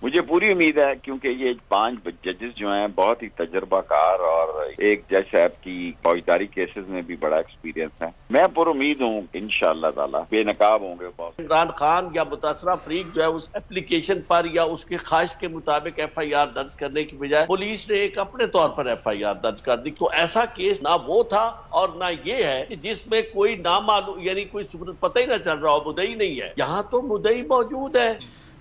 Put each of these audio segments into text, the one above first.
مجھے پوری امید ہے کیونکہ یہ 5 ججز جو ہیں بہت ہی تجربہ کار اور ایک جج صاحب کی فوجداری کیسز میں بھی بڑا ایکسپیرینس ہے. میں پر امید ہوں انشاءاللہ تعالی بے نقاب ہوں گے. عمران خان یا متاثرہ فریق جو ہے اس اپلیکیشن پر یا اس کی خواہش کے مطابق ایف آئی آر درج کرنے کی بجائے پولیس نے ایک اپنے طور پر ایف آئی آر درج کر دی. تو ایسا کیس نہ وہ تھا اور نہ یہ ہے کہ جس میں کوئی نامعلوم یعنی کوئی ثبوت پتہ ہی نہ چل رہا ہو، مدعی نہیں ہے. یہاں تو مدعی موجود ہے.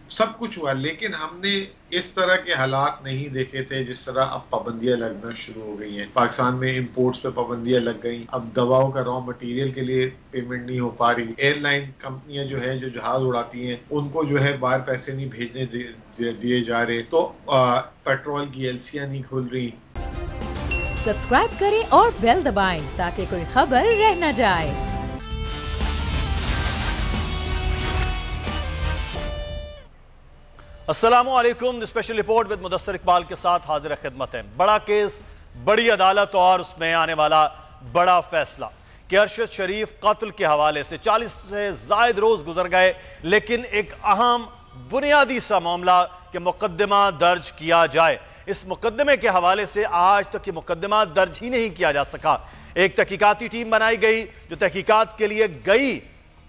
سب کچھ ہوا، لیکن ہم نے اس طرح کے حالات نہیں دیکھے تھے جس طرح اب پابندیاں لگنا شروع ہو گئی ہیں. پاکستان میں امپورٹس پہ پابندیاں لگ گئیں، اب دواؤں کا را مٹیریل کے لیے پیمنٹ نہیں ہو پا رہی. ایئر لائن کمپنیاں جو ہے جو جہاز اڑاتی ہیں ان کو جو ہے باہر پیسے نہیں بھیجنے دیے جا رہے. تو پیٹرول کی ایلسیاں نہیں کھل رہی. سبسکرائب کریں اور بیل دبائیں تاکہ کوئی خبر رہ نہ جائے. السلام علیکم. Special report with Mudassar Iqbal کے ساتھ حاضر خدمت ہے. بڑا کیس، بڑی عدالت اور اس میں آنے والا بڑا فیصلہ کہ ارشد شریف قتل کے حوالے سے 40 سے زائد روز گزر گئے، لیکن ایک اہم بنیادی سا معاملہ کہ مقدمہ درج کیا جائے. اس مقدمے کے حوالے سے آج تک یہ مقدمہ درج ہی نہیں کیا جا سکا. ایک تحقیقاتی ٹیم بنائی گئی جو تحقیقات کے لیے گئی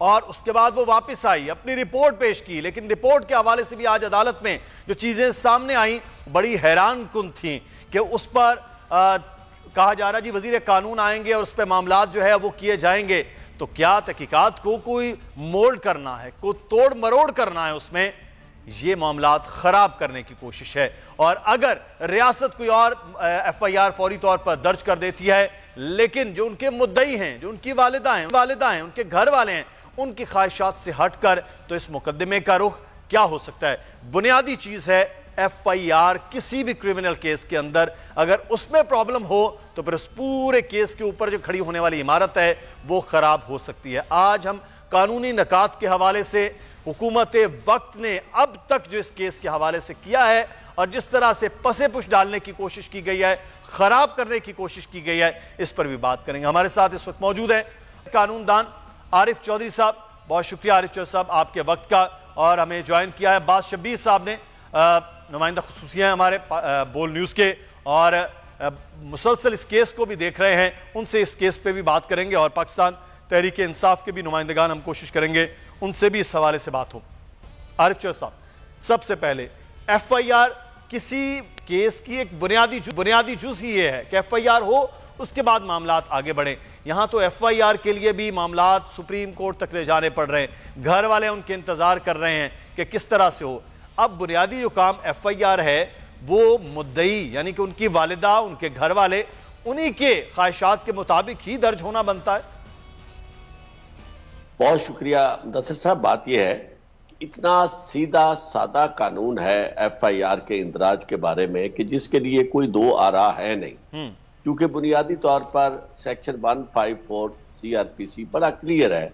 اور اس کے بعد وہ واپس آئی، اپنی رپورٹ پیش کی، لیکن رپورٹ کے حوالے سے بھی آج عدالت میں جو چیزیں سامنے آئیں بڑی حیران کن تھیں کہ اس پر کہا جا رہا جی وزیر قانون آئیں گے اور اس پہ معاملات جو ہے وہ کیے جائیں گے. تو کیا تحقیقات کو کوئی مولڈ کرنا ہے، کوئی توڑ مروڑ کرنا ہے، اس میں یہ معاملات خراب کرنے کی کوشش ہے. اور اگر ریاست کوئی اور ایف آئی آر فوری طور پر درج کر دیتی ہے، لیکن جو ان کے مدعی ہیں، جو ان کی والدہ ہیں، ان کے گھر والے ہیں، ان کی خواہشات سے ہٹ کر، تو اس مقدمے کا رخ کیا ہو سکتا ہے؟ بنیادی چیز ہے ایف آئی آر کسی بھی کرمنل کیس کے اندر اگر اس میں پرابلم ہو تو پھر اس پورے کیس کے اوپر جو کھڑی ہونے والی عمارت ہے وہ خراب ہو سکتی ہے. آج ہم قانونی نکات کے حوالے سے حکومت وقت نے اب تک جو اس کیس کے حوالے سے کیا ہے اور جس طرح سے پسے پش ڈالنے کی کوشش کی گئی ہے، خراب کرنے کی کوشش کی گئی ہے، اس پر بھی بات کریں گے. ہمارے ساتھ اس وقت موجود ہیں قانون دان عارف چودھری صاحب. بہت شکریہ عارف چودھری صاحب آپ کے وقت کا، اور ہمیں جوائن کیا ہے باز شبیر صاحب نے، نمائندہ خصوصی ہیں ہمارے بول نیوز کے اور مسلسل اس کیس کو بھی دیکھ رہے ہیں. ان سے اس کیس پہ بھی بات کریں گے اور پاکستان تحریک انصاف کے بھی نمائندگان ہم کوشش کریں گے ان سے بھی اس حوالے سے بات ہو. عارف چودھری صاحب، سب سے پہلے ایف آئی آر کسی کیس کی ایک بنیادی جز ہی یہ ہے کہ ایف آئی آر ہو، اس کے بعد معاملات آگے بڑھیں. یہاں تو ایف آئی آر کے لیے بھی معاملات سپریم کورٹ تک لے جانے پڑ رہے ہیں، گھر والے ان کے انتظار کر رہے ہیں کہ کس طرح سے ہو. اب بنیادی جو کام ایف آئی آر ہے وہ مدعی یعنی کہ ان کی والدہ، ان کے گھر والے، انہی کے خواہشات کے مطابق ہی درج ہونا بنتا ہے. بہت شکریہ مدثر صاحب. بات یہ ہے کہ اتنا سیدھا سادہ قانون ہے ایف آئی آر کے اندراج کے بارے میں کہ جس کے لیے کوئی دو آرا ہے نہیں، کیونکہ بنیادی طور پر سیکشن 154 سی آر پی سی بڑا کلیئر ہے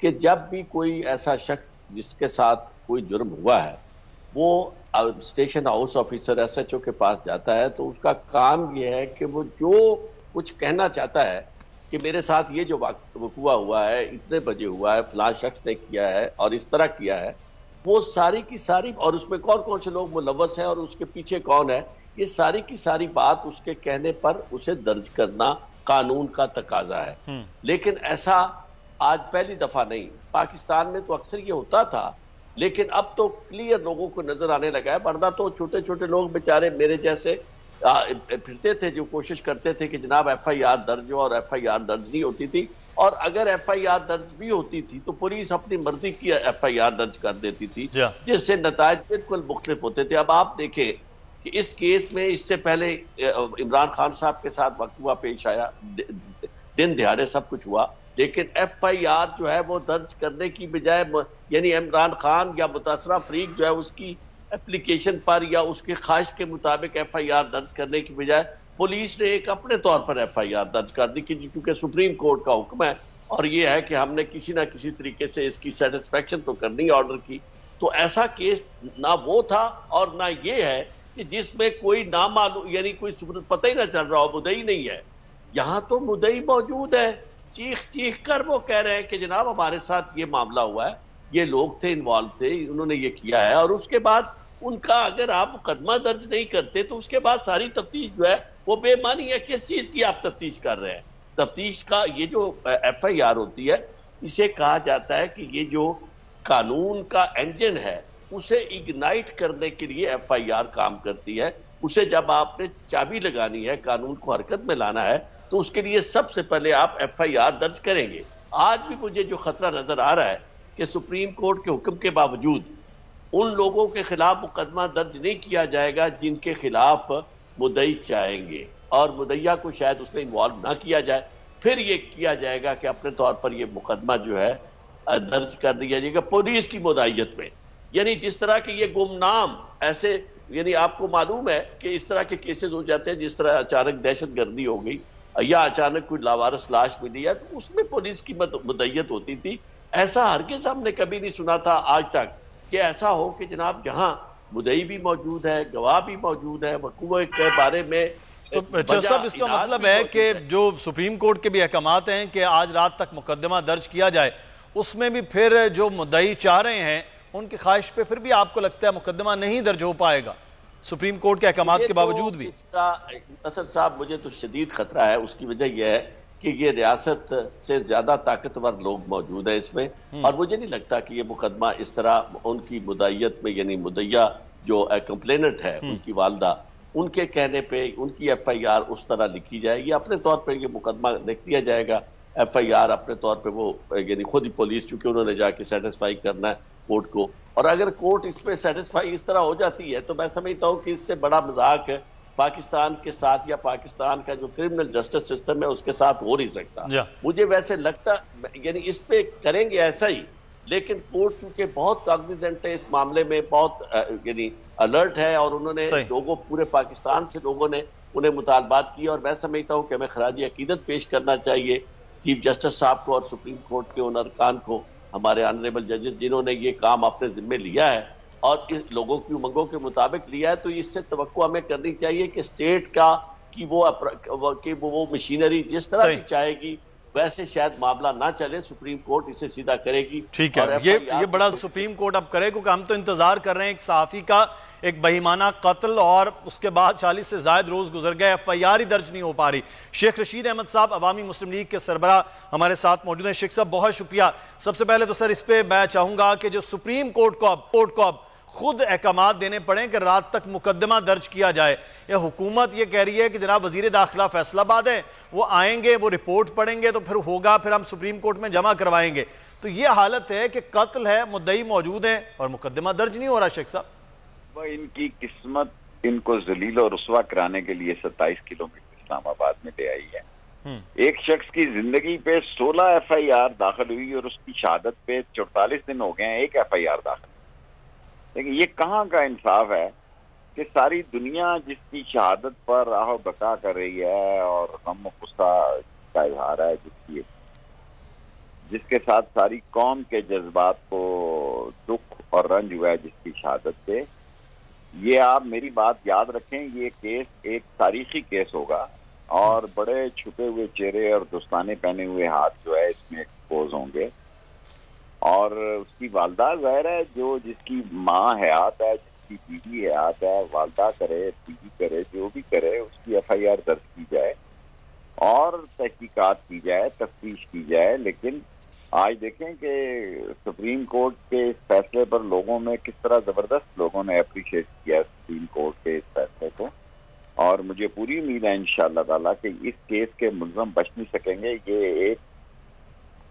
کہ جب بھی کوئی ایسا شخص جس کے ساتھ کوئی جرم ہوا ہے وہ station house officer S H O کے پاس جاتا ہے تو اس کا کام یہ ہے کہ وہ جو کچھ کہنا چاہتا ہے کہ میرے ساتھ یہ جو وقوع ہوا ہے، اتنے بجے ہوا ہے، فلاں شخص نے کیا ہے اور اس طرح کیا ہے، وہ ساری کی ساری، اور اس میں کون کون سے لوگ ملوث ہیں اور اس کے پیچھے کون ہے، یہ ساری کی ساری بات اس کے کہنے پر اسے درج کرنا قانون کا تقاضا ہے. لیکن ایسا آج پہلی دفعہ نہیں، پاکستان میں تو اکثر یہ ہوتا تھا، لیکن اب تو کلیئر لوگوں کو نظر آنے لگا ہے. ورنہ تو چھوٹے چھوٹے لوگ بیچارے میرے جیسے پھرتے تھے جو کوشش کرتے تھے کہ جناب ایف آئی آر درج ہو، اور ایف آئی آر درج نہیں ہوتی تھی، اور اگر ایف آئی آر درج بھی ہوتی تھی تو پولیس اپنی مرضی کی ایف آئی آر درج کر دیتی تھی، جس سے نتائج بالکل مختلف ہوتے تھے. اب آپ دیکھیں کہ اس کیس میں اس سے پہلے عمران خان صاحب کے ساتھ وقوع پیش آیا، دن دہاڑے سب کچھ ہوا، لیکن ایف آئی آر جو ہے وہ درج کرنے کی بجائے یعنی عمران خان یا متاثرہ فریق جو ہے اس کی اپلیکیشن پر یا اس کی خواہش کے مطابق ایف آئی آر درج کرنے کی بجائے پولیس نے ایک اپنے طور پر ایف آئی آر درج کر دی کہ چونکہ سپریم کورٹ کا حکم ہے اور یہ ہے کہ ہم نے کسی نہ کسی طریقے سے اس کی سیٹسفیکشن تو کرنی آرڈر کی. تو ایسا کیس نہ وہ تھا اور نہ یہ ہے کہ جس میں کوئی نامعلوم یعنی کوئی ثبوت پتہ ہی نہ چل رہا ہو، مدعی نہیں ہے. یہاں تو مدعی موجود ہے، چیخ کر وہ کہہ رہے ہیں کہ جناب ہمارے ساتھ یہ معاملہ ہوا ہے، یہ لوگ تھے، انوالو تھے، انہوں نے یہ کیا ہے، اور اس کے بعد ان کا اگر آپ مقدمہ درج نہیں کرتے تو اس کے بعد ساری تفتیش جو ہے وہ بے معنی ہے. کس چیز کی آپ تفتیش کر رہے ہیں؟ تفتیش کا یہ جو ایف آئی آر ہوتی ہے اسے کہا جاتا ہے کہ یہ جو قانون کا انجن ہے اسے اگنائٹ کرنے کے لیے ایف آئی آر کام کرتی ہے. اسے جب آپ نے چابی لگانی ہے، قانون کو حرکت میں لانا ہے، تو اس کے لیے سب سے پہلے آپ ایف آئی آر درج کریں گے. آج بھی مجھے جو خطرہ نظر آ رہا ہے کہ سپریم کورٹ کے حکم کے باوجود ان لوگوں کے خلاف مقدمہ درج نہیں کیا جائے گا جن کے خلاف مدعی چاہیں گے، اور مدعیہ کو شاید اس میں انوالو نہ کیا جائے. پھر یہ کیا جائے گا کہ اپنے طور پر یہ مقدمہ جو ہے درج کر دیا جائے گا پولیس کی مدعیت میں. یعنی جس طرح کے یہ گمنام ایسے، یعنی آپ کو معلوم ہے کہ اس طرح کے کیسز ہو جاتے ہیں، جس طرح اچانک دہشت گردی ہو گئی یا اچانک کوئی لاوارث لاش ملی ہے تو اس میں پولیس کی مدعیت ہوتی تھی. ایسا ہرگز ہم نے کبھی نہیں سنا تھا آج تک کہ ایسا ہو کہ جناب جہاں مدعی بھی موجود ہے، گواہ بھی موجود ہے، وقوع کے بارے میں. تو صاحب اس کا مطلب ہے کہ جو سپریم کورٹ کے بھی احکامات ہیں کہ آج رات تک مقدمہ درج کیا جائے، اس میں بھی پھر جو مدعی چاہ رہے ہیں ان کی خواہش پہ پھر بھی آپ کو لگتا ہے مقدمہ نہیں درج ہو پائے گا سپریم کورٹ کے احکامات کے باوجود بھی؟ اس کا اثر صاحب مجھے تو شدید خطرہ ہے. اس کی وجہ یہ ہے کہ یہ ریاست سے زیادہ طاقتور لوگ موجود ہیں اس میں، اور مجھے نہیں لگتا کہ یہ مقدمہ اس طرح ان کی مدعیت میں، یعنی مدعیہ جو کمپلیننٹ ہے ان کی والدہ، ان کے کہنے پہ ان کی ایف آئی آر اس طرح لکھی جائے گی. اپنے طور پہ یہ مقدمہ لکھ دیا جائے گا، ایف آئی آر اپنے طور پہ وہ یعنی خود ہی پولیس، چونکہ انہوں نے جا کے سیٹسفائی کرنا ہے کورٹ کو. اور اگر کورٹ اس پہ سیٹسفائی اس طرح ہو جاتی ہے تو میں سمجھتا ہوں کہ اس سے بڑا مذاق پاکستان کے ساتھ یا پاکستان کا جو کرمنل جسٹس سسٹم ہے اس کے ساتھ ہو نہیں سکتا. مجھے ویسے لگتا یعنی اس پہ کریں گے ایسا ہی، لیکن کورٹ چونکہ بہت کاگنیزنٹ ہے اس معاملے میں، بہت یعنی الرٹ ہے، اور انہوں نے لوگوں پورے پاکستان سے لوگوں نے انہیں مطالبات کیے. اور میں سمجھتا ہوں کہ ہمیں خراج عقیدت پیش کرنا چاہیے چیف جسٹس صاحب کو اور سپریم کورٹ کے ان ارکان کو، ہمارے آنریبل ججز جنہوں نے یہ کام اپنے ذمہ لیا ہے اور اس لوگوں کی امنگوں کے مطابق لیا ہے. تو اس سے توقع ہمیں کرنی چاہیے کہ اسٹیٹ کا کہ وہ مشینری جس طرح بھی چاہے گی ویسے شاید معاملہ نہ چلے، سپریم کورٹ اسے سیدھا کرے گی. ٹھیک ہے، یہ بڑا سپریم کورٹ اب کرے، کیونکہ ہم تو انتظار کر رہے ہیں ایک صحافی کا ایک بہیمانہ قتل، اور اس کے بعد 40 سے زائد روز گزر گئے، ایف آئی آر ہی درج نہیں ہو پا رہی. شیخ رشید احمد صاحب عوامی مسلم لیگ کے سربراہ ہمارے ساتھ موجود ہیں. شیخ صاحب بہت شکریہ. سب سے پہلے تو سر اس پہ میں چاہوں گا کہ جو سپریم کورٹ کو اب خود احکامات دینے پڑیں کہ رات تک مقدمہ درج کیا جائے. یہ حکومت یہ کہہ رہی ہے کہ جناب وزیر داخلہ فیصل آباد ہے، وہ آئیں گے، وہ رپورٹ پڑھیں گے تو پھر ہوگا، پھر ہم سپریم کورٹ میں جمع کروائیں گے. تو یہ حالت ہے کہ قتل ہے، مدعی موجود ہیں اور مقدمہ درج نہیں ہو رہا. شیخ صاحب ان کی قسمت ان کو ذلیل اور رسوا کرانے کے لیے 27 کلومیٹر اسلام آباد میں لے آئی ہے. ایک شخص کی زندگی پہ 16 ایف آئی آر داخل ہوئی اور اس کی شہادت پہ 44 دن ہو گئے ہیں ایک ایف آئی آر داخل. لیکن یہ کہاں کا انصاف ہے کہ ساری دنیا جس کی شہادت پر راہ و بقا کر رہی ہے اور غم و غصہ کا اظہار ہے، جس کے ساتھ ساری قوم کے جذبات کو دکھ اور رنج ہوا ہے جس کی شہادت پہ. یہ آپ میری بات یاد رکھیں، یہ کیس ایک تاریخی کیس ہوگا اور بڑے چھپے ہوئے چہرے اور دوستانے پہنے ہوئے ہاتھ جو ہے اس میں ایکسپوز ہوں گے. اور اس کی والدہ ظاہر ہے جو جس کی ماں حیات ہے، جس کی بیوی حیات ہے، والدہ کرے، بیوی کرے، جو بھی کرے، اس کی ایف آئی آر درج کی جائے اور تحقیقات کی جائے، تفتیش کی جائے. لیکن آج دیکھیں کہ سپریم کورٹ کے اس فیصلے پر لوگوں میں کس طرح زبردست لوگوں نے اپریشیٹ کیا سپریم کورٹ کے اس فیصلے کو، اور مجھے پوری امید ہے انشاءاللہ تعالیٰ کہ اس کیس کے ملزم بچ نہیں سکیں گے. یہ ایک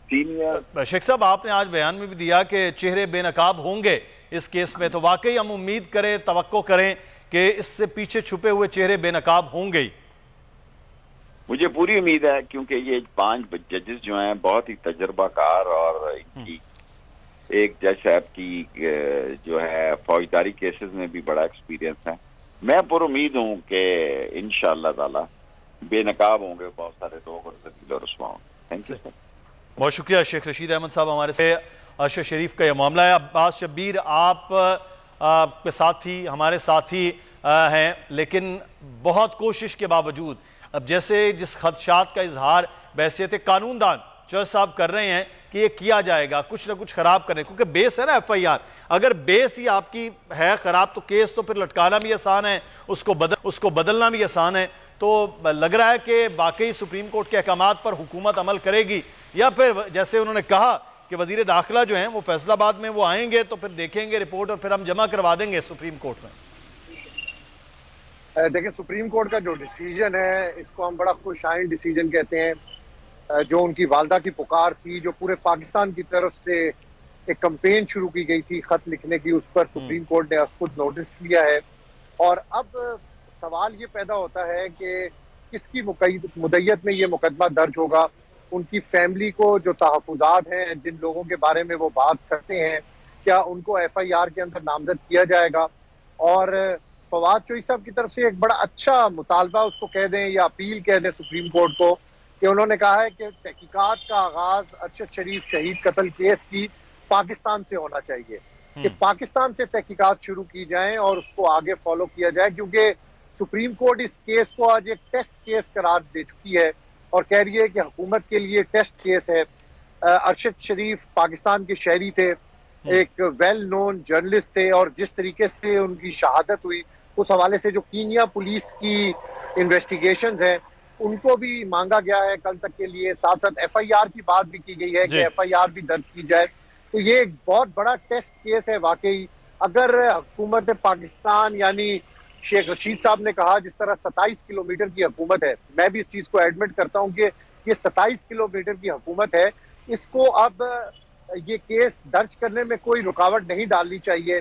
سینئر شیخ صاحب آپ نے آج بیان میں بھی دیا کہ چہرے بے نقاب ہوں گے اس کیس میں، تو واقعی ہم امید کریں، توقع کریں کہ اس سے پیچھے چھپے ہوئے چہرے بے نقاب ہوں گے. مجھے پوری امید ہے کیونکہ یہ 5 ججز جو ہیں بہت ہی تجربہ کار، اور ان کی ایک جج صاحب کی جو ہے فوجداری کیسز میں بھی بڑا ایکسپیرینس ہے. میں پر امید ہوں کہ انشاءاللہ تعالی بے نقاب ہوں گے بہت سارے لوگ اور ذلیل اور رسوا ہوں گے. Thank you sir. بہت شکریہ شیخ رشید احمد صاحب. ہمارے سے ارشد شریف کا یہ معاملہ ہے. عباس شبیر آپ کے ساتھی ہمارے ساتھی ہیں، لیکن بہت کوشش کے باوجود اب جیسے جس خدشات کا اظہار بحیثیت قانون دان چوہدری صاحب کر رہے ہیں کہ یہ کیا جائے گا کچھ نہ کچھ خراب کرنے، کیونکہ بیس ہے نا ایف آئی آر، اگر بیس ہی آپ کی ہے خراب تو کیس تو پھر لٹکانا بھی آسان ہے، اس کو بدلنا بھی آسان ہے. تو لگ رہا ہے کہ واقعی سپریم کورٹ کے احکامات پر حکومت عمل کرے گی، یا پھر جیسے انہوں نے کہا کہ وزیر داخلہ جو ہیں وہ فیصل آباد میں وہ آئیں گے تو پھر دیکھیں گے رپورٹ اور پھر ہم جمع کروا دیں گے سپریم کورٹ میں. دیکھیں سپریم کورٹ کا جو ڈیسیجن ہے اس کو ہم بڑا خوش آئند ڈیسیجن کہتے ہیں. جو ان کی والدہ کی پکار تھی، جو پورے پاکستان کی طرف سے ایک کمپین شروع کی گئی تھی خط لکھنے کی، اس پر سپریم کورٹ نے خود نوٹس لیا ہے. اور اب سوال یہ پیدا ہوتا ہے کہ کس کی مدعیت میں یہ مقدمہ درج ہوگا. ان کی فیملی کو جو تحفظات ہیں، جن لوگوں کے بارے میں وہ بات کرتے ہیں، کیا ان کو ایف آئی آر کے اندر نامزد کیا جائے گا؟ اور فواد چوہدری صاحب کی طرف سے ایک بڑا اچھا مطالبہ اس کو کہہ دیں یا اپیل کہہ دیں سپریم کورٹ کو، کہ انہوں نے کہا ہے کہ تحقیقات کا آغاز ارشد شریف شہید قتل کیس کی پاکستان سے ہونا چاہیے، کہ پاکستان سے تحقیقات شروع کی جائیں اور اس کو آگے فالو کیا جائے، کیونکہ سپریم کورٹ اس کیس کو آج ایک ٹیسٹ کیس قرار دے چکی ہے اور کہہ رہی ہے کہ حکومت کے لیے ٹیسٹ کیس ہے. ارشد شریف پاکستان کے شہری تھے، ایک ویل نون جرنلسٹ تھے، اور جس طریقے سے ان کی شہادت ہوئی اس حوالے سے جو کینیا پولیس کی انویسٹیگیشنز ہیں ان کو بھی مانگا گیا ہے کل تک کے لیے. ساتھ ساتھ ایف آئی آر کی بات بھی کی گئی ہے کہ ایف آئی آر بھی درج کی جائے. تو یہ ایک بہت بڑا ٹیسٹ کیس ہے واقعی. اگر حکومت پاکستان یعنی شیخ رشید صاحب نے کہا جس طرح 27 کلومیٹر کی حکومت ہے، میں بھی اس چیز کو ایڈمٹ کرتا ہوں کہ یہ 27 کلومیٹر کی حکومت ہے، اس کو اب یہ کیس درج کرنے میں کوئی رکاوٹ نہیں ڈالنی چاہیے.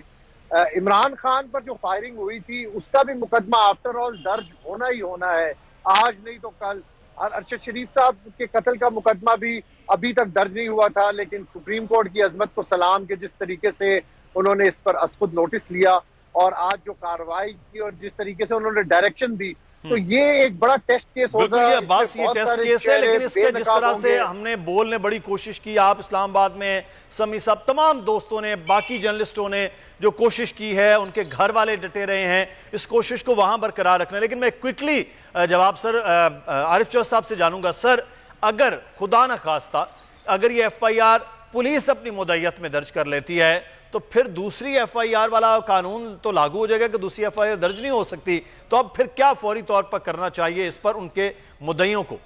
عمران خان پر جو فائرنگ ہوئی تھی اس کا بھی مقدمہ آفٹر آل درج ہونا ہی ہونا ہے، آج نہیں تو کل. اور ارشد شریف صاحب کے قتل کا مقدمہ بھی ابھی تک درج نہیں ہوا تھا، لیکن سپریم کورٹ کی عظمت کو سلام کہ جس طریقے سے انہوں نے اس پر از خود نوٹس لیا اور آج جو کارروائی کی اور جس طریقے سے انہوں نے ڈائریکشن دی، تو یہ ایک بڑا ٹیسٹ کیس ہوگا. بالکل یہ بات یہ ٹیسٹ کیس ہے، لیکن اس کے جس طرح سے ہم نے بولنے بڑی کوشش کی، آپ اسلام آباد میں سمی صاحب تمام دوستوں نے، باقی جرنلسٹوں نے جو کوشش کی ہے، ان کے گھر والے ڈٹے رہے ہیں اس کوشش کو وہاں برقرار رکھنا. لیکن میں کوئکلی جواب سر عارف چوہدری صاحب سے جانوں گا. سر اگر خدا نہ خواستہ اگر یہ ایف آئی آر پولیس اپنی مدعیت میں درج کر لیتی ہے تو پھر دوسری ایف آئی آر والا قانون تو لاگو ہو جائے گا کہ دوسری ایف آئی آر درج نہیں ہو سکتی. تو اب پھر کیا فوری طور پر کرنا چاہیے اس پر ان کے مدعیوں کو؟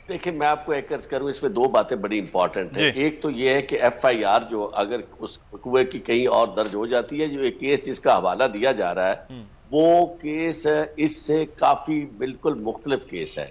دیکھیں میں آپ کو ایک عرض کروں، اس میں دو باتیں بڑی امپورٹنٹ ہیں. ایک تو یہ ہے کہ ایف آئی آر جو اگر اس ہوئے کی کہیں اور درج ہو جاتی ہے، جو ایک کیس جس کا حوالہ دیا جا رہا ہے وہ کیس اس سے کافی بالکل مختلف کیس ہے.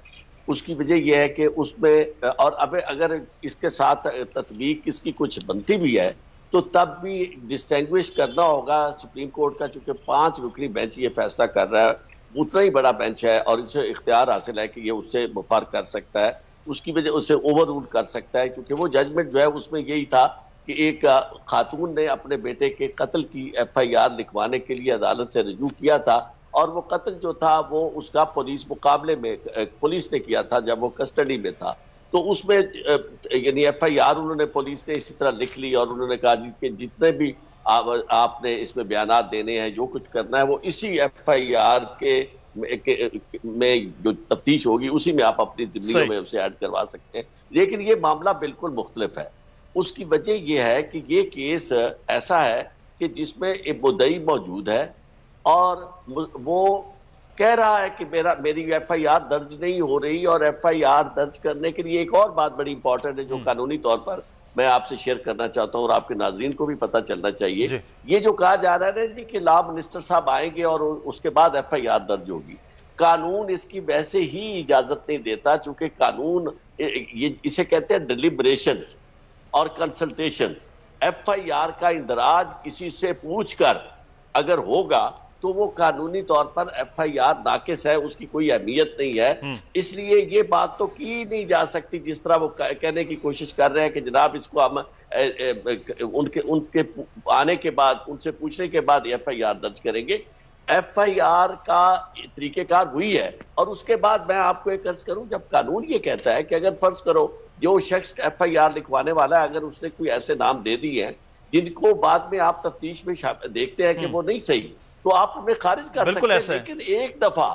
اس کی وجہ یہ ہے کہ اس میں اور اب اگر اس کے ساتھ تطبیق اس کی کچھ بنتی بھی ہے تو تب بھی ڈسٹنگوش کرنا ہوگا سپریم کورٹ کا، چونکہ 5 رکنی بینچ یہ فیصلہ کر رہا ہے، اتنا ہی بڑا بینچ ہے اور اسے اختیار حاصل ہے کہ یہ اس سے مفر کر سکتا ہے، اس کی وجہ اسے اوور رول کر سکتا ہے. کیونکہ وہ ججمنٹ جو ہے اس میں یہی تھا کہ ایک خاتون نے اپنے بیٹے کے قتل کی ایف آئی آر لکھوانے کے لیے عدالت سے رجوع کیا تھا، اور وہ قتل جو تھا وہ اس کا پولیس مقابلے میں پولیس نے کیا تھا جب وہ کسٹڈی میں تھا. تو اس میں یعنی ایف آئی آر انہوں نے پولیس نے اسی طرح لکھ لی اور انہوں نے کہا کہ جتنے بھی آپ نے اس میں بیانات دینے ہیں، جو کچھ کرنا ہے وہ اسی ایف آئی آر کے میں جو تفتیش ہوگی اسی میں آپ اپنی ضمنیوں میں اسے ایڈ کروا سکتے ہیں. لیکن یہ معاملہ بالکل مختلف ہے. اس کی وجہ یہ ہے کہ یہ کیس ایسا ہے کہ جس میں ایک مدعی موجود ہے اور وہ کہہ رہا ہے کہ میری ایف آئی آر درج نہیں ہو رہی. اور ایف آئی آر درج کرنے کے لیے ایک اور بات بڑی امپورٹنٹ ہے جو قانونی طور پر میں آپ سے شیئر کرنا چاہتا ہوں اور آپ کے ناظرین کو بھی پتہ چلنا چاہیے. یہ جو کہا جا رہا ہے جی کہ لا منسٹر صاحب آئیں گے اور اس کے بعد ایف آئی آر درج ہوگی، قانون اس کی ویسے ہی اجازت نہیں دیتا، چونکہ قانون اسے کہتے ہیں ڈیلیبریشنز اور کنسلٹیشنز. ایف آئی آر کا اندراج کسی سے پوچھ کر اگر ہوگا تو وہ قانونی طور پر ایف آئی آر ناقص ہے، اس کی کوئی اہمیت نہیں ہے. اس لیے یہ بات تو کی نہیں جا سکتی جس طرح وہ کہنے کی کوشش کر رہے ہیں کہ جناب اس کو ہم ان کے آنے کے بعد ان سے پوچھنے کے بعد ایف آئی آر درج کریں گے. ایف آئی آر کا طریقہ کار وہی ہے. اور اس کے بعد میں آپ کو ایک عرض کروں، جب قانون یہ کہتا ہے کہ اگر فرض کرو جو شخص ایف آئی آر لکھوانے والا ہے اگر اس نے کوئی ایسے نام دے دی ہیں جن کو بعد میں آپ تفتیش میں دیکھتے ہیں کہ وہ نہیں صحیح، تو آپ انہیں خارج کر سکتے ہیں. لیکن ایک دفعہ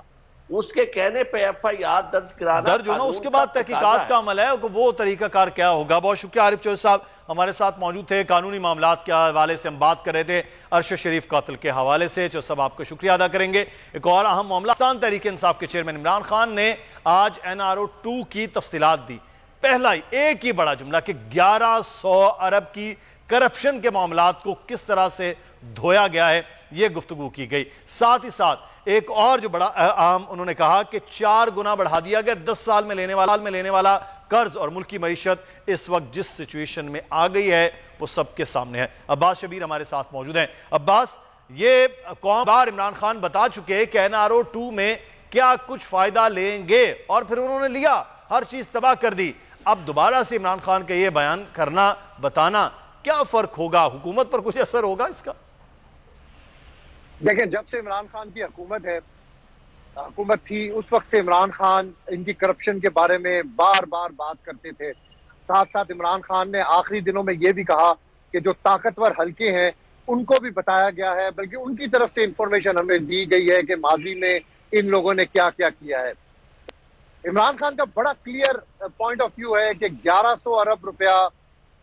اس کے کہنے پہ ایف آئی آر درج ہونا، اس کے بعد تحقیقات کا عمل ہے، وہ طریقہ کار کیا ہوگا۔ بہت شکریہ عارف چودھری صاحب ہمارے ساتھ موجود تھے، قانونی معاملات کے حوالے سے ہم بات کر رہے تھے ارشد شریف قاتل کے حوالے سے۔ چودھری صاحب آپ کا شکریہ ادا کریں گے۔ ایک اور اہم معاملہ، پاکستان تحریک انصاف کے چیئرمین عمران خان نے آج NRO-2 کی تفصیلات دی۔ پہلا ایک ہی بڑا جملہ کہ 1100 ارب کی کرپشن کے معاملات کو کس طرح سے دھویا گیا ہے، یہ گفتگو کی گئی۔ ساتھ ہی ساتھ ایک اور جو بڑا اہم انہوں نے کہا کہ 4 گنا بڑھا دیا گیا 10 سال میں لینے والا قرض، اور ملکی معیشت اس وقت جس سچویشن میں آ گئی ہے وہ سب کے سامنے ہے۔ عباس شبیر ہمارے ساتھ موجود ہیں۔ عباس، یہ قوم بار عمران خان بتا چکے کہ NRO-2 میں کیا کچھ فائدہ لیں گے، اور پھر انہوں نے لیا، ہر چیز تباہ کر دی۔ اب دوبارہ سے عمران خان کا یہ بیان کرنا، بتانا، کیا فرق ہوگا؟ حکومت پر کچھ اثر ہوگا اس کا؟ دیکھیں، جب سے عمران خان کی حکومت تھی اس وقت سے عمران خان ان کی کرپشن کے بارے میں بار بار بات کرتے تھے۔ ساتھ ساتھ عمران خان نے آخری دنوں میں یہ بھی کہا کہ جو طاقتور حلقے ہیں ان کو بھی بتایا گیا ہے، بلکہ ان کی طرف سے انفارمیشن ہمیں دی گئی ہے کہ ماضی میں ان لوگوں نے کیا کیا کیا ہے۔ عمران خان کا بڑا کلیئر پوائنٹ آف ویو ہے کہ 1100 ارب روپیہ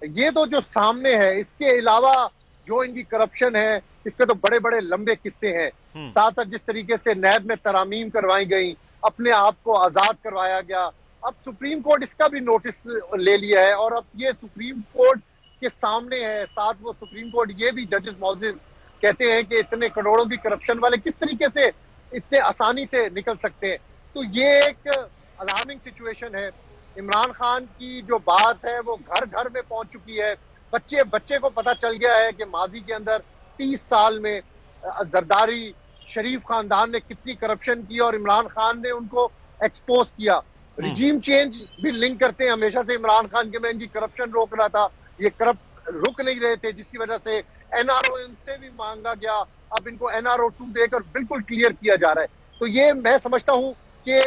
یہ تو جو سامنے ہے، اس کے علاوہ جو ان کی کرپشن ہے اس پہ تو بڑے بڑے لمبے قصے ہیں۔ ساتھ ساتھ جس طریقے سے نیب میں ترامیم کروائی گئی، اپنے آپ کو آزاد کروایا گیا، اب سپریم کورٹ اس کا بھی نوٹس لے لیا ہے، اور اب یہ سپریم کورٹ کے سامنے ہے۔ ساتھ وہ سپریم کورٹ یہ بھی ججز معزز کہتے ہیں کہ اتنے کروڑوں کی کرپشن والے کس طریقے سے اتنے آسانی سے نکل سکتے ہیں۔ تو یہ ایک الارمنگ سچویشن ہے۔ عمران خان کی جو بات ہے وہ گھر گھر میں پہنچ چکی ہے۔ بچے کو پتہ چل گیا ہے کہ ماضی کے اندر 30 سال میں زرداری شریف خاندان نے کتنی کرپشن کی، اور عمران خان نے ان کو ایکسپوز کیا۔ ریجیم چینج بھی لنک کرتے ہیں ہمیشہ سے عمران خان کے، میں ان کی کرپشن روک رہا تھا، یہ رک نہیں رہے تھے، جس کی وجہ سے NRO ان سے بھی مانگا گیا، اب ان کو NRO-2 دے کر بالکل کلیئر کیا جا رہا ہے۔ تو یہ میں سمجھتا ہوں کہ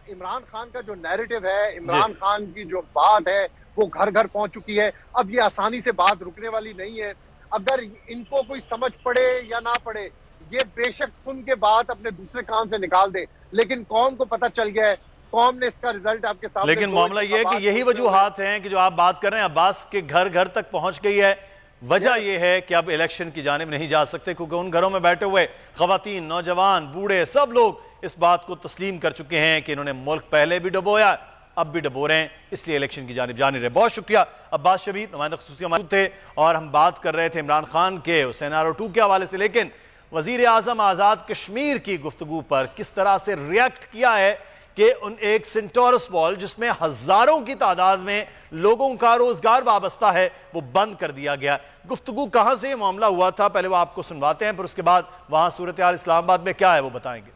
عمران خان کا جو نیریٹو ہے، عمران خان کی جو بات ہے وہ گھر گھر پہنچ چکی ہے۔ اب یہ آسانی سے بات رکنے والی نہیں ہے۔ اگر ان کو کوئی سمجھ پڑے یا نہ پڑے، یہ بے شک سن کے بات اپنے دوسرے کام سے نکال دے، لیکن قوم کو پتہ چل گیا ہے، قوم نے اس کا رزلٹ آپ کے سامنے۔ لیکن معاملہ یہ ہے کہ یہی وجوہات ہیں کہ جو آپ بات کر رہے ہیں، عباس کے گھر گھر تک پہنچ گئی ہے۔ وجہ یہ ہے کہ اب الیکشن کی جانب نہیں جا سکتے، کیونکہ ان گھروں میں بیٹھے ہوئے خواتین، نوجوان، بوڑھے، سب لوگ اس بات کو تسلیم کر چکے ہیں کہ انہوں نے ملک پہلے بھی ڈبویا، اب بھی ڈبو رہے ہیں، اس لیے الیکشن کی جانب جا نہیں رہے۔ بہت شکریہ عباس شبیر، نمائندہ خصوصی موجود تھے، اور ہم بات کر رہے تھے عمران خان کے اس NRO-2 کے حوالے سے۔ لیکن وزیر اعظم آزاد کشمیر کی گفتگو پر کس طرح سے ریئیکٹ کیا ہے کہ ایک سینٹورس مال جس میں ہزاروں کی تعداد میں لوگوں کا روزگار وابستہ ہے وہ بند کر دیا گیا۔ گفتگو کہاں سے یہ معاملہ ہوا تھا، پہلے وہ آپ کو سنواتے ہیں، پھر اس کے بعد وہاں صورتحال اسلام آباد میں کیا ہے وہ بتائیں گے۔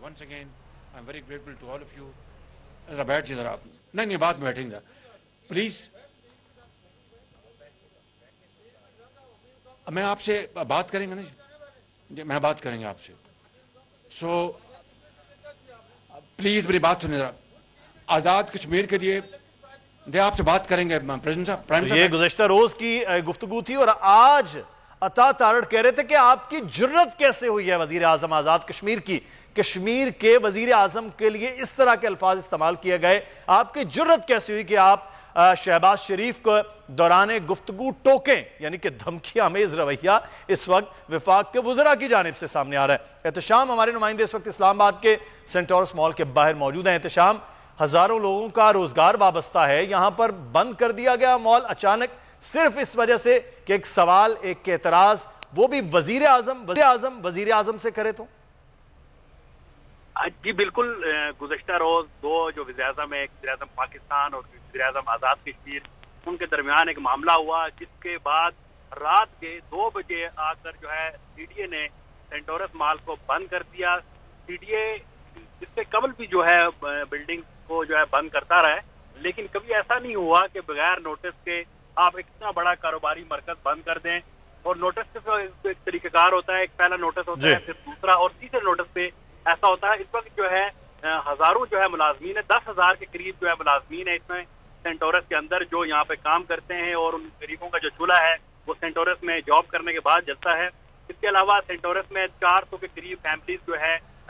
Once again, I'm very grateful to all of you. ذرا بیٹھ جی، ذرا نہیں بات میں بیٹھیں گے پلیز۔ میں آپ سے بات کریں گے نا جی، میں بات کریں گے آپ سے، سو پلیز میری بات سنیں ذرا۔ آزاد کشمیر کے لیے آپ سے بات کریں گے پریزیڈنٹ صاحب۔ یہ گزشتہ روز کی گفتگو تھی، اور آج عطا تارڑ کہہ رہے تھے کہ آپ کی جرت کیسے ہوئی ہے وزیر اعظم آزاد کشمیر کی، کشمیر کے وزیر اعظم کے لیے اس طرح کے الفاظ استعمال کیے گئے، آپ کی جرت کیسے ہوئی کہ آپ شہباز شریف کو دوران گفتگو ٹوکیں، یعنی کہ دھمکی آمیز رویہ اس وقت وفاق کے وزراء کی جانب سے سامنے آ رہا ہے۔ احتشام ہمارے نمائندے اس وقت اسلام آباد کے سینٹورس مال کے باہر موجود ہیں۔ احتشام، ہزاروں لوگوں کا روزگار وابستہ ہے، یہاں پر بند کر دیا گیا مال اچانک، صرف اس وجہ سے کہ ایک سوال، ایک اعتراض، وہ بھی وزیر اعظم سے کرے تو؟ جی بالکل، گزشتہ روز دو جو وزیر اعظم ہے، ایک وزیر اعظم پاکستان اور وزیر اعظم آزاد کشمیر، ان کے درمیان ایک معاملہ ہوا، جس کے بعد رات کے 2 بجے آ کر جو ہے CDA نے سینٹورس مال کو بند کر دیا۔ CDA اس سے قبل بھی جو ہے بلڈنگ کو جو ہے بند کرتا رہا ہے، لیکن کبھی ایسا نہیں ہوا کہ بغیر نوٹس کے آپ ایک اتنا بڑا کاروباری مرکز بند کر دیں۔ اور نوٹس کا ایک طریقہ کار ہوتا ہے، ایک پہلا نوٹس ہوتا ہے، پھر دوسرا، اور تیسرے نوٹس پہ ایسا ہوتا ہے۔ اس وقت جو ہے ہزاروں جو ہے ملازمین ہے، 10,000 کے قریب جو ہے ملازمین ہے اس میں سینٹورس کے اندر جو یہاں پہ کام کرتے ہیں، اور ان غریبوں کا جو چولہا ہے وہ سینٹورس میں جاب کرنے کے بعد جلتا ہے۔ اس کے علاوہ سینٹورس میں 400 کے قریب فیملیز جو ہے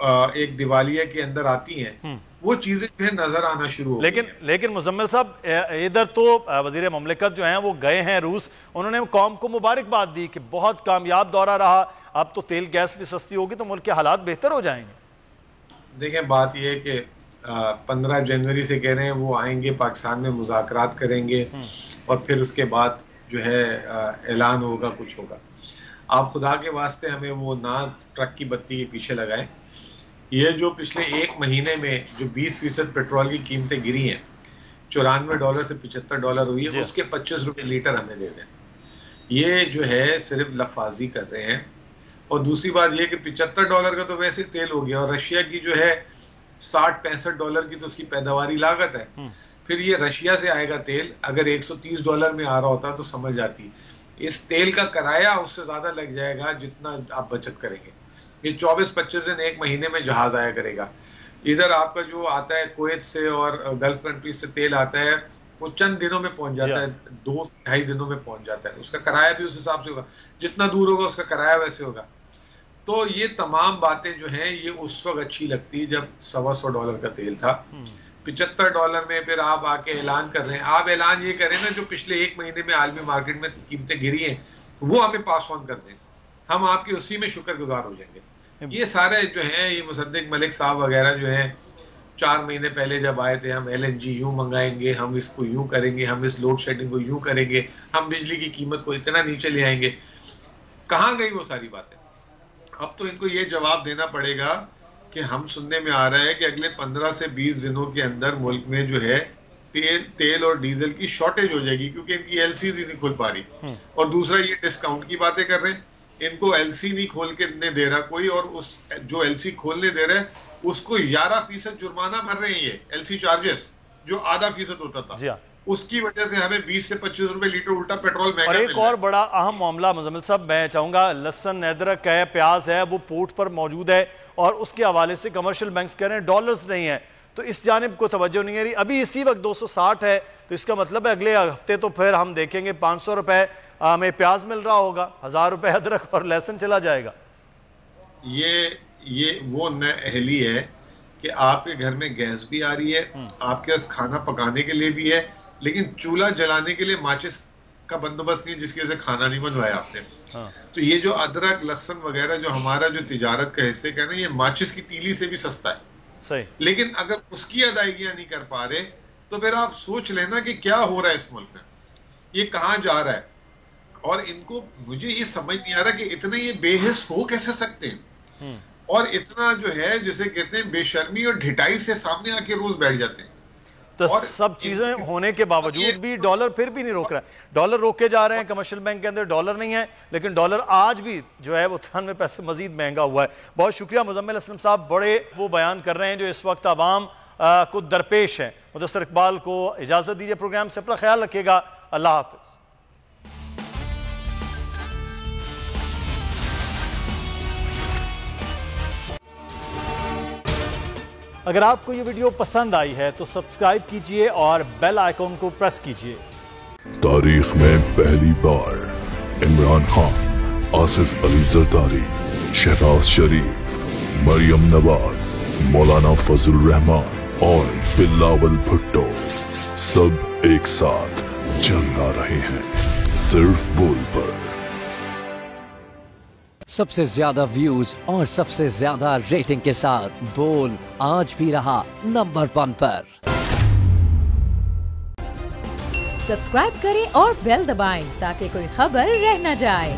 ایک دیوالیہ کے اندر آتی ہیں وہ چیزیں جو ہے نظر آنا شروع ہو لیکن مزمل صاحب ادھر تو وزیر مملکت جو ہیں وہ گئے ہیں روس, انہوں نے قوم کو مبارکباد دی کہ بہت کامیاب دورہ رہا, اب تو تیل گیس بھی سستی ہوگی تو ملک کے حالات بہتر ہو جائیں گے. دیکھیں بات یہ ہے کہ 15 جنوری سے کہہ رہے ہیں وہ آئیں گے پاکستان میں مذاکرات کریں گے اور پھر اس کے بعد جو ہے اعلان ہوگا, کچھ ہوگا. آپ خدا کے واسطے ہمیں وہ نہ ٹرک کی بتی کے پیچھے لگائیں. یہ جو پچھلے ایک مہینے میں جو 20% پیٹرول کی قیمتیں گری ہیں, $94 سے $75 ہوئی ہے, اس کے 25 روپے لیٹر ہمیں دے دیں. یہ جو ہے صرف لفاظی کر رہے ہیں. اور دوسری بات یہ کہ $75 کا تو ویسے تیل ہو گیا, اور رشیا کی جو ہے $60-65 کی تو اس کی پیداواری لاگت ہے. پھر یہ رشیا سے آئے گا تیل, اگر $130 میں آ رہا ہوتا تو سمجھ جاتی. اس تیل کا کرایہ اس سے زیادہ لگ جائے گا جتنا آپ بچت کریں گے. یہ 24-25 دن ایک مہینے میں جہاز آیا کرے گا. ادھر آپ کا جو آتا ہے کویت سے اور گلف کنٹریز سے تیل آتا ہے وہ چند دنوں میں پہنچ جاتا ہے, 2-2.5 دنوں میں پہنچ جاتا ہے. اس کا کرایہ بھی اس حساب سے ہوگا, جتنا دور ہوگا اس کا کرایہ ویسے ہوگا. تو یہ تمام باتیں جو ہیں یہ اس وقت اچھی لگتی جب $125 کا تیل تھا. $75 میں پھر آپ آ کے اعلان کر رہے ہیں. آپ اعلان یہ کریں نا جو پچھلے ایک مہینے میں عالمی مارکیٹ میں قیمتیں گری ہیں وہ ہمیں پاس آن کر دیں, ہم آپ کی اسی میں شکر گزار ہو جائیں گے. یہ سارے جو ہیں یہ مصدق ملک صاحب وغیرہ جو ہیں 4 مہینے پہلے جب آئے تھے, ہم LNG یوں منگائیں گے, ہم اس کو یوں کریں گے, ہم اس لوڈ شیڈنگ کو یوں کریں گے, ہم بجلی کی قیمت کو اتنا نیچے لے آئیں گے. کہاں گئی وہ ساری باتیں؟ اب تو ان کو یہ جواب دینا پڑے گا کہ ہم سننے میں آ رہا ہے کہ اگلے 15 سے 20 دنوں کے اندر ملک میں جو ہے تیل اور ڈیزل کی شارٹیج ہو جائے گی, کیونکہ ان کی LCs ہی نہیں کھل پا رہی. اور دوسرا یہ ڈسکاؤنٹ کی باتیں کر رہے ہیں, ان کو LC نہیں کھول کے دے رہا کوئی, اور اس جو LC کھولنے دے رہا ہے اس کو 11% جرمانہ بھر رہے ہیں. یہ LC چارجز جو 0.5% ہوتا تھا, اس کی وجہ سے ہمیں 20 سے 25 روپے لیٹر الٹا پیٹرول مہنگا. اور ایک اور بڑا اہم معاملہ مزمل صاحب میں چاہوں گا, لہسن, ادرک ہے, پیاز ہے, وہ پورٹ پر موجود ہے اور اس کے حوالے سے کمرشل بینکس کہہ رہے ہیں ڈالرز نہیں ہے, تو اس جانب کو توجہ نہیں ہے رہی. ابھی اسی وقت 260 ہے, تو اس کا مطلب ہے اگلے ہفتے تو پھر ہم دیکھیں گے 500 روپے ہمیں پیاز مل رہا ہوگا, 1000 روپے ادرک اور لہسن چلا جائے گا. یہ وہ اہلی ہے کہ آپ کے گھر میں گیس بھی آ رہی ہے, آپ کے پاس کھانا پکانے کے لیے بھی ہے, لیکن چولہا جلانے کے لیے ماچس کا بندوبست نہیں, جس کی وجہ سے کھانا نہیں بنوایا آپ نے. تو یہ جو ادرک لہسن وغیرہ جو ہمارا جو تجارت کا حصے کا نا, یہ ماچس کی تیلی سے بھی سستا ہے. صحیح. لیکن اگر اس کی ادائیگیاں نہیں کر پا رہے تو پھر آپ سوچ لینا کہ کیا ہو رہا ہے اس ملک میں, یہ کہاں جا رہا ہے. اور ان کو مجھے یہ سمجھ نہیں آ رہا کہ اتنے یہ بے حس ہو کیسے سکتے ہیں, اور اتنا جو ہے جسے کہتے ہیں بے شرمی اور ڈھٹائی سے سامنے آ کے روز بیٹھ جاتے ہیں. تو سب چیزیں ہونے کے باوجود بھی ڈالر پھر بھی نہیں روک رہا ہے. ڈالر روکے جا رہے ہیں, کمرشل بینک کے اندر ڈالر نہیں ہے, لیکن ڈالر آج بھی جو ہے وہ 93 پیسے مزید مہنگا ہوا ہے. بہت شکریہ مزمل اسلم صاحب, بڑے وہ بیان کر رہے ہیں جو اس وقت عوام کو درپیش ہیں. مدثر اقبال کو اجازت دیجیے, پروگرام سے اپنا خیال رکھیے گا. اللہ حافظ. اگر آپ کو یہ ویڈیو پسند آئی ہے تو سبسکرائب کیجئے اور بیل آئیکن کو پریس کیجئے. تاریخ میں پہلی بار عمران خان, آصف علی زرداری, شہباز شریف, مریم نواز, مولانا فضل الرحمان اور بلاول بھٹو سب ایک ساتھ جلوا رہے ہیں صرف بول پر. سب سے زیادہ ویوز اور سب سے زیادہ ریٹنگ کے ساتھ بول آج بھی رہا نمبر 1 پر. سبسکرائب کریں اور بیل دبائیں تاکہ کوئی خبر رہ نہ جائے.